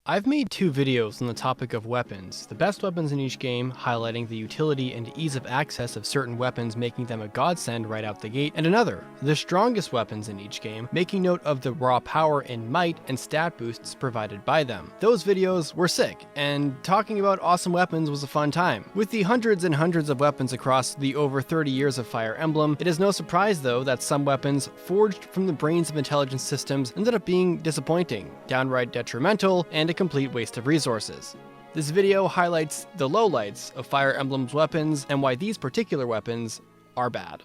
I've made 2 videos on the topic of weapons, the best weapons in each game, highlighting the utility and ease of access of certain weapons making them a godsend right out the gate, and another, the strongest weapons in each game, making note of the raw power and might and stat boosts provided by them. Those videos were sick, and talking about awesome weapons was a fun time. With the hundreds and hundreds of weapons across the over 30 years of Fire Emblem, it is no surprise though that some weapons forged from the brains of intelligence systems ended up being disappointing, downright detrimental, and a complete waste of resources. This video highlights the lowlights of Fire Emblem's weapons and why these particular weapons are bad.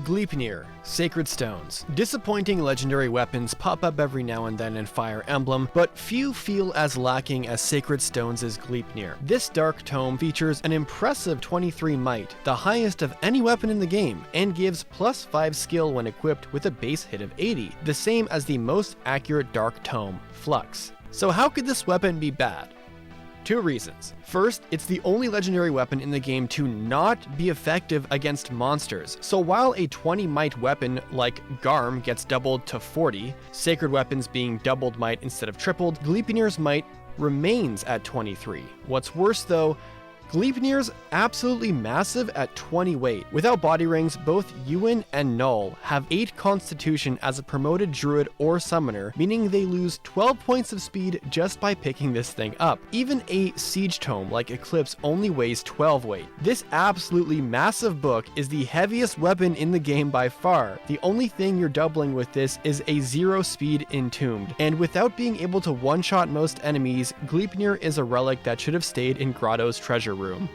Gleipnir, Sacred Stones. Disappointing legendary weapons pop up every now and then in Fire Emblem, but few feel as lacking as Sacred Stones' Gleipnir. This dark tome features an impressive 23 might, the highest of any weapon in the game, and gives +5 skill when equipped with a base hit of 80, the same as the most accurate dark tome, Flux. So how could this weapon be bad? 2 reasons. First, it's the only legendary weapon in the game to not be effective against monsters. So while a 20 might weapon like Garm gets doubled to 40, sacred weapons being doubled might instead of tripled, Gleipnir's might remains at 23. What's worse though, Gleipnir's absolutely massive at 20 weight. Without body rings, both Ewan and Null have 8 constitution as a promoted druid or summoner, meaning they lose 12 points of speed just by picking this thing up. Even a siege tome like Eclipse only weighs 12 weight. This absolutely massive book is the heaviest weapon in the game by far. The only thing you're doubling with this is a 0 speed Entombed, and without being able to one-shot most enemies, Gleipnir is a relic that should have stayed in Grotto's treasure room.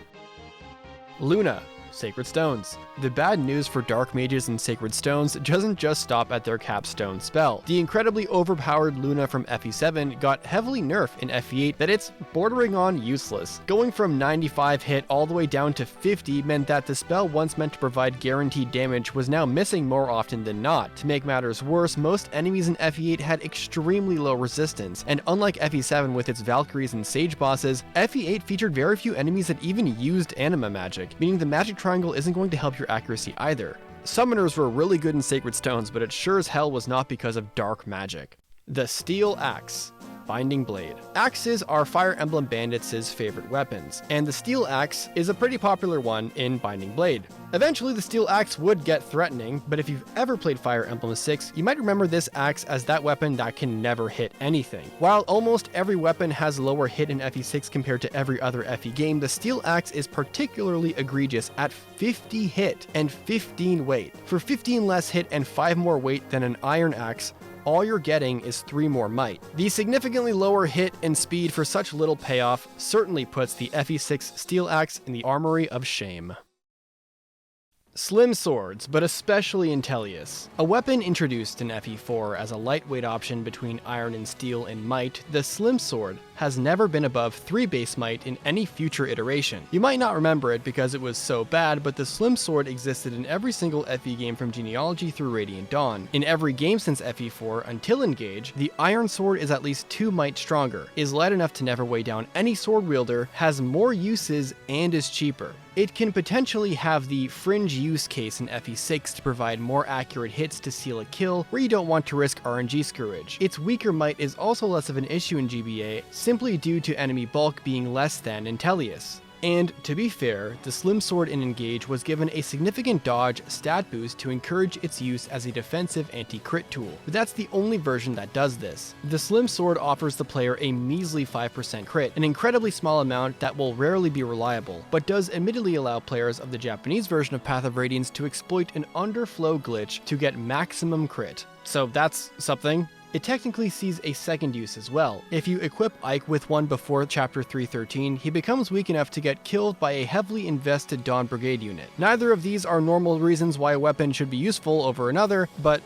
Luna, Sacred Stones. The bad news for Dark Mages and Sacred Stones doesn't just stop at their capstone spell. The incredibly overpowered Luna from FE7 got heavily nerfed in FE8 that it's bordering on useless. Going from 95 hit all the way down to 50 meant that the spell once meant to provide guaranteed damage was now missing more often than not. To make matters worse, most enemies in FE8 had extremely low resistance, and unlike FE7 with its Valkyries and Sage bosses, FE8 featured very few enemies that even used anima magic, meaning the magic triangle isn't going to help your accuracy either. Summoners were really good in Sacred Stones, but it sure as hell was not because of dark magic. The Steel Axe, Binding Blade. Axes are Fire Emblem Bandits' favorite weapons, and the Steel Axe is a pretty popular one in Binding Blade. Eventually the Steel Axe would get threatening, but if you've ever played Fire Emblem 6, you might remember this axe as that weapon that can never hit anything. While almost every weapon has lower hit in FE6 compared to every other FE game, the Steel Axe is particularly egregious at 50 hit and 15 weight. For 15 less hit and 5 more weight than an Iron Axe, all you're getting is 3 more might. The significantly lower hit and speed for such little payoff certainly puts the FE6 Steel Axe in the armory of shame. Slim swords, but especially in Tellius. A weapon introduced in FE4 as a lightweight option between iron and steel and might, the slim sword has never been above 3 base might in any future iteration. You might not remember it because it was so bad, but the slim sword existed in every single FE game from Genealogy through Radiant Dawn. In every game since FE4 until Engage, the iron sword is at least 2 might stronger, is light enough to never weigh down any sword wielder, has more uses, and is cheaper. It can potentially have the fringe use case in FE6 to provide more accurate hits to seal a kill where you don't want to risk RNG screwage. Its weaker might is also less of an issue in GBA simply due to enemy bulk being less than in Tellius. And, to be fair, the Slim Sword in Engage was given a significant dodge stat boost to encourage its use as a defensive anti-crit tool, but that's the only version that does this. The Slim Sword offers the player a measly 5% crit, an incredibly small amount that will rarely be reliable, but does admittedly allow players of the Japanese version of Path of Radiance to exploit an underflow glitch to get maximum crit. So that's something. It technically sees a second use as well. If you equip Ike with one before chapter 313, he becomes weak enough to get killed by a heavily invested Dawn Brigade unit. Neither of these are normal reasons why a weapon should be useful over another, but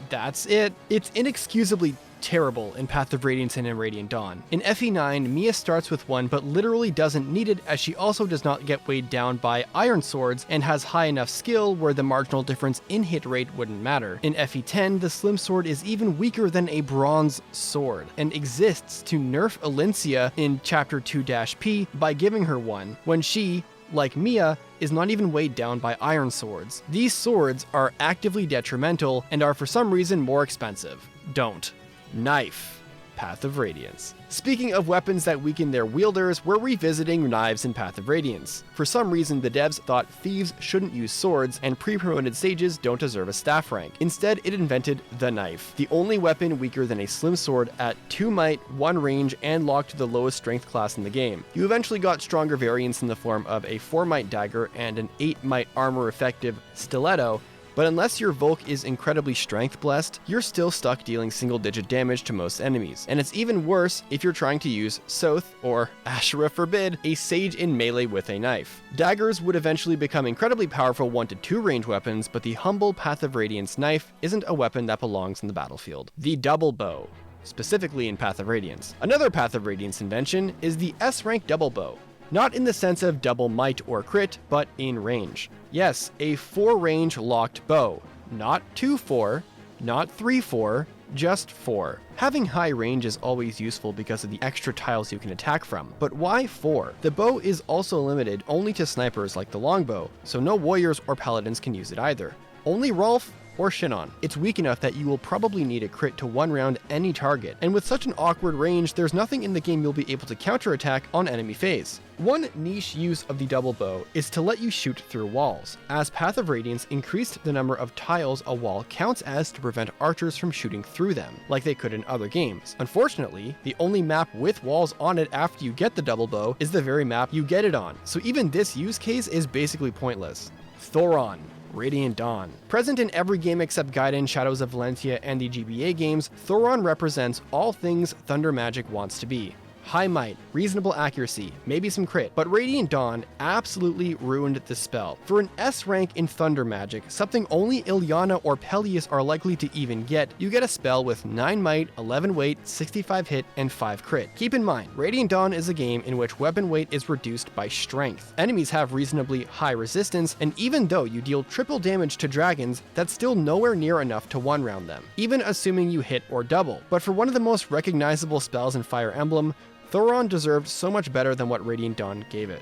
that's it. It's inexcusably terrible in Path of Radiance and in Radiant Dawn. In FE9, Mia starts with one but literally doesn't need it, as she also does not get weighed down by iron swords and has high enough skill where the marginal difference in hit rate wouldn't matter. In FE10, the slim sword is even weaker than a bronze sword and exists to nerf Alencia in chapter 2-P by giving her one, when she, like Mia, is not even weighed down by iron swords. These swords are actively detrimental and are for some reason more expensive. Don't. Knife. Path of Radiance. Speaking of weapons that weaken their wielders, we're revisiting knives in Path of Radiance. For some reason, the devs thought thieves shouldn't use swords, and pre-promoted sages don't deserve a staff rank. Instead, it invented the knife, the only weapon weaker than a slim sword at 2 might, 1 range, and locked to the lowest strength class in the game. You eventually got stronger variants in the form of a 4 might dagger and an 8 might armor effective stiletto, but unless your Volk is incredibly strength blessed, you're still stuck dealing single-digit damage to most enemies. And it's even worse if you're trying to use Soth, or Asherah forbid, a sage in melee with a knife. Daggers would eventually become incredibly powerful 1 to 2 range weapons, but the humble Path of Radiance knife isn't a weapon that belongs in the battlefield. The double bow, specifically in Path of Radiance. Another Path of Radiance invention is the S-rank double bow. Not in the sense of double might or crit, but in range. Yes, a 4 range locked bow. Not 2-4, not 3-4, just 4. Having high range is always useful because of the extra tiles you can attack from, but why 4? The bow is also limited only to snipers like the longbow, so no warriors or paladins can use it either. Only Rolf or Shinon. It's weak enough that you will probably need a crit to one-round any target, and with such an awkward range, there's nothing in the game you'll be able to counterattack on enemy phase. One niche use of the double bow is to let you shoot through walls, as Path of Radiance increased the number of tiles a wall counts as to prevent archers from shooting through them, like they could in other games. Unfortunately, the only map with walls on it after you get the double bow is the very map you get it on, so even this use case is basically pointless. Thoron. Radiant Dawn. Present in every game except Gaiden, Shadows of Valentia, and the GBA games, Thoron represents all things Thunder Magic wants to be. High might, reasonable accuracy, maybe some crit, but Radiant Dawn absolutely ruined the spell. For an S rank in Thunder Magic, something only Ilyana or Peleus are likely to even get, you get a spell with 9 might, 11 weight, 65 hit, and 5 crit. Keep in mind, Radiant Dawn is a game in which weapon weight is reduced by strength. Enemies have reasonably high resistance, and even though you deal triple damage to dragons, that's still nowhere near enough to one-round them, even assuming you hit or double. But for one of the most recognizable spells in Fire Emblem, Thoron deserved so much better than what Radiant Dawn gave it.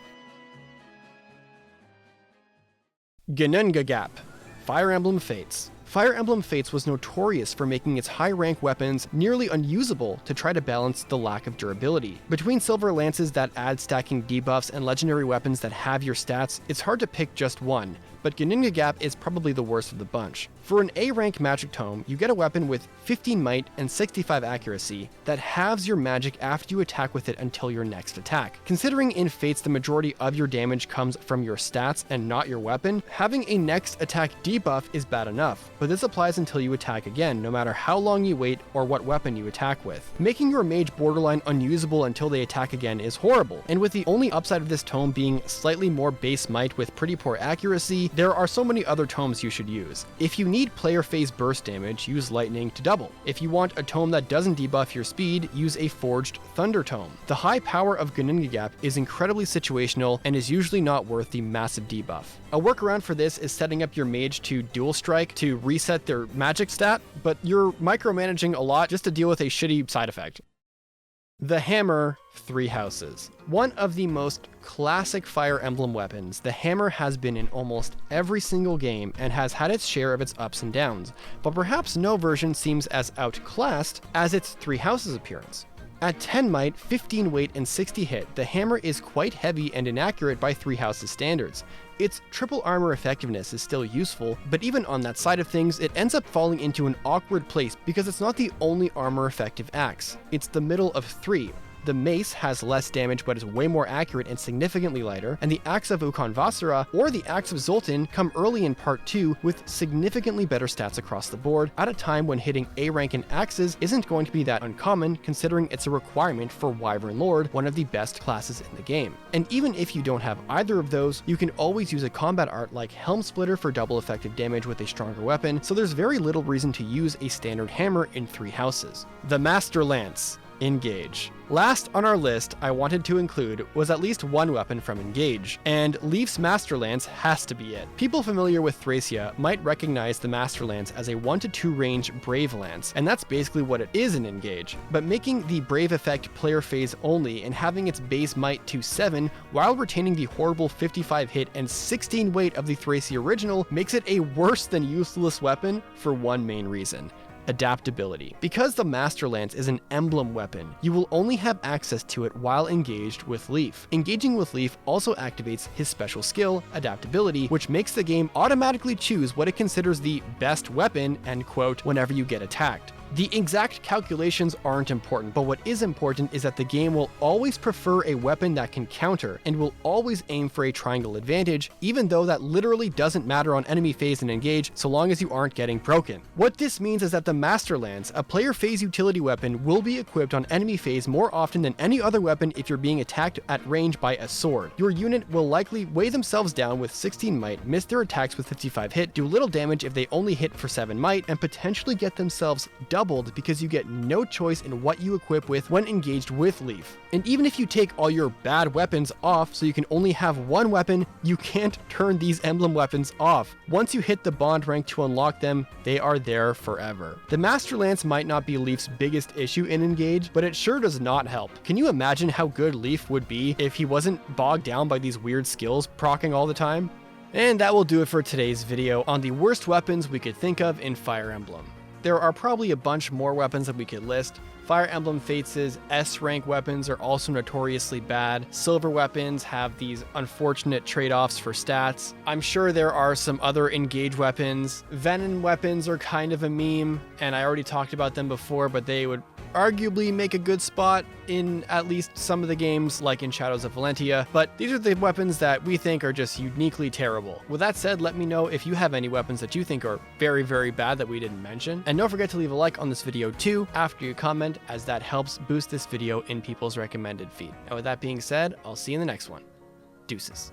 Ginnungagap, Fire Emblem Fates. Fire Emblem Fates was notorious for making its high-rank weapons nearly unusable to try to balance the lack of durability. Between silver lances that add stacking debuffs and legendary weapons that have your stats, it's hard to pick just one, but Ginnungagap is probably the worst of the bunch. For an A-rank magic tome, you get a weapon with 15 might and 65 accuracy that halves your magic after you attack with it until your next attack. Considering in Fates the majority of your damage comes from your stats and not your weapon, having a next attack debuff is bad enough, but this applies until you attack again, no matter how long you wait or what weapon you attack with. Making your mage borderline unusable until they attack again is horrible, and with the only upside of this tome being slightly more base might with pretty poor accuracy, there are so many other tomes you should use. If you need player phase burst damage, use Lightning to double. If you want a tome that doesn't debuff your speed, use a Forged Thunder tome. The high power of Ginnungagap is incredibly situational and is usually not worth the massive debuff. A workaround for this is setting up your mage to dual strike to reset their magic stat, but you're micromanaging a lot just to deal with a shitty side effect. The Hammer, Three Houses. One of the most classic Fire Emblem weapons, the hammer has been in almost every single game and has had its share of its ups and downs, but perhaps no version seems as outclassed as its Three Houses appearance. At 10 might, 15 weight, and 60 hit, the hammer is quite heavy and inaccurate by Three Houses standards. Its triple armor effectiveness is still useful, but even on that side of things, it ends up falling into an awkward place because it's not the only armor effective axe. It's the middle of 3. The mace has less damage but is way more accurate and significantly lighter, and the axe of Ukonvasara or the axe of Zoltan come early in part 2 with significantly better stats across the board at a time when hitting A rank in axes isn't going to be that uncommon considering it's a requirement for Wyvern Lord, one of the best classes in the game. And even if you don't have either of those, you can always use a combat art like Helm Splitter for double effective damage with a stronger weapon, so there's very little reason to use a standard hammer in Three Houses. The Master Lance. Engage. Last on our list I wanted to include was at least one weapon from Engage, and Leaf's Master Lance has to be it. People familiar with Thracia might recognize the Master Lance as a 1 to 2 range Brave Lance, and that's basically what it is in Engage, but making the Brave effect player phase only and having its base might to 7 while retaining the horrible 55 hit and 16 weight of the Thracia original makes it a worse than useless weapon for one main reason. adaptability. Because the Master Lance is an emblem weapon, you will only have access to it while engaged with Leaf. Engaging with Leaf also activates his special skill, adaptability, which makes the game automatically choose what it considers the best weapon, end quote, whenever you get attacked. The exact calculations aren't important, but what is important is that the game will always prefer a weapon that can counter, and will always aim for a triangle advantage, even though that literally doesn't matter on enemy phase and engage so long as you aren't getting broken. What this means is that the Master Lance, a player phase utility weapon, will be equipped on enemy phase more often than any other weapon if you're being attacked at range by a sword. Your unit will likely weigh themselves down with 16 might, miss their attacks with 55 hit, do little damage if they only hit for 7 might, and potentially get themselves doubled because you get no choice in what you equip with when engaged with Leaf. And even if you take all your bad weapons off so you can only have one weapon, you can't turn these emblem weapons off. Once you hit the bond rank to unlock them, they are there forever. The Master Lance might not be Leaf's biggest issue in Engage, but it sure does not help. Can you imagine how good Leaf would be if he wasn't bogged down by these weird skills proccing all the time? And that will do it for today's video on the worst weapons we could think of in Fire Emblem. There are probably a bunch more weapons that we could list. Fire Emblem Fates' S-rank weapons are also notoriously bad. Silver weapons have these unfortunate trade-offs for stats. I'm sure there are some other Engage weapons. Venom weapons are kind of a meme, and I already talked about them before, but they would arguably make a good spot in at least some of the games, like in Shadows of Valentia, but these are the weapons that we think are just uniquely terrible. With that said, let me know if you have any weapons that you think are very, very bad that we didn't mention, and don't forget to leave a like on this video too after you comment, as that helps boost this video in people's recommended feed. And with that being said, I'll see you in the next one. Deuces.